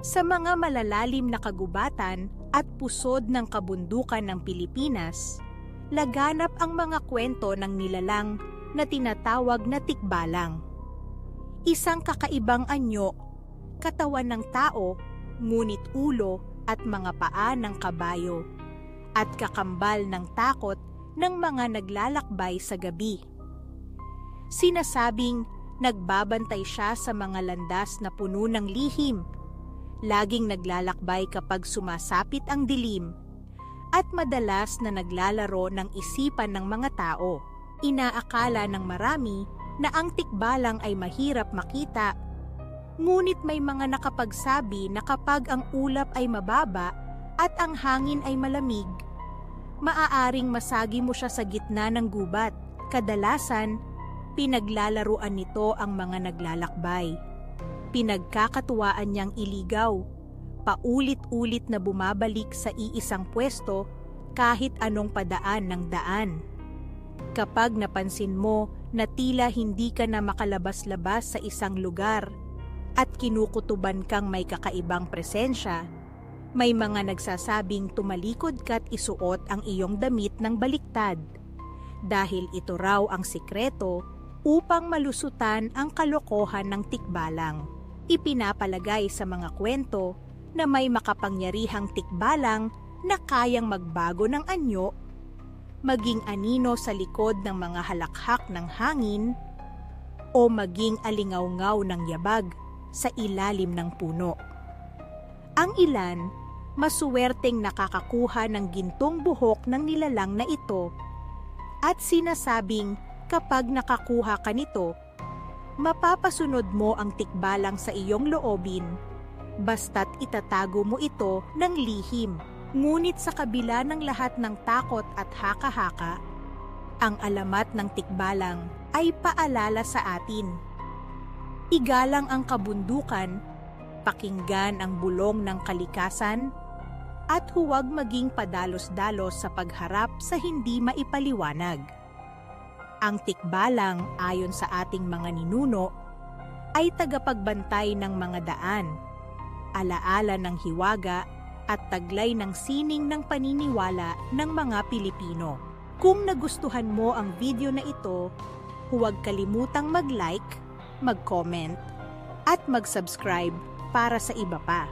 Sa mga malalalim na kagubatan at pusod ng kabundukan ng Pilipinas, laganap ang mga kwento ng nilalang na tinatawag na tikbalang. Isang kakaibang anyo, katawan ng tao, ngunit ulo at mga paa ng kabayo, at kakambal ng takot ng mga naglalakbay sa gabi. Sinasabing nagbabantay siya sa mga landas na puno ng lihim, laging naglalakbay kapag sumasapit ang dilim, at madalas na naglalaro ng isipan ng mga tao. Inaakala ng marami na ang tikbalang ay mahirap makita, ngunit may mga nakapagsabi na kapag ang ulap ay mababa at ang hangin ay malamig, maaaring masagi mo siya sa gitna ng gubat. Kadalasan, pinaglalaruan nito ang mga naglalakbay. Pinagkakatuwaan niyang iligaw, paulit-ulit na bumabalik sa iisang pwesto kahit anong padaan ng daan. Kapag napansin mo na tila hindi ka na makalabas-labas sa isang lugar at kinukutuban kang may kakaibang presensya, may mga nagsasabing tumalikod ka't isuot ang iyong damit ng baliktad, dahil ito raw ang sikreto upang malusutan ang kalokohan ng tikbalang. Ipinapalagay sa mga kwento na may makapangyarihang tikbalang na kayang magbago ng anyo, maging anino sa likod ng mga halakhak ng hangin, o maging alingawngaw ng yabag sa ilalim ng puno. Ang ilan, masuwerteng nakakakuha ng gintong buhok ng nilalang na ito, at sinasabing kapag nakakuha ka nito, mapapasunod mo ang tikbalang sa iyong loobin, basta't itatago mo ito ng lihim. Ngunit sa kabila ng lahat ng takot at haka-haka, ang alamat ng tikbalang ay paalala sa atin. Igalang ang kabundukan, pakinggan ang bulong ng kalikasan, at huwag maging padalos-dalos sa pagharap sa hindi maipaliwanag. Ang tikbalang, ayon sa ating mga ninuno, ay tagapagbantay ng mga daan, alaala ng hiwaga, at taglay ng sining ng paniniwala ng mga Pilipino. Kung nagustuhan mo ang video na ito, huwag kalimutang mag-like, mag-comment, at mag-subscribe para sa iba pa.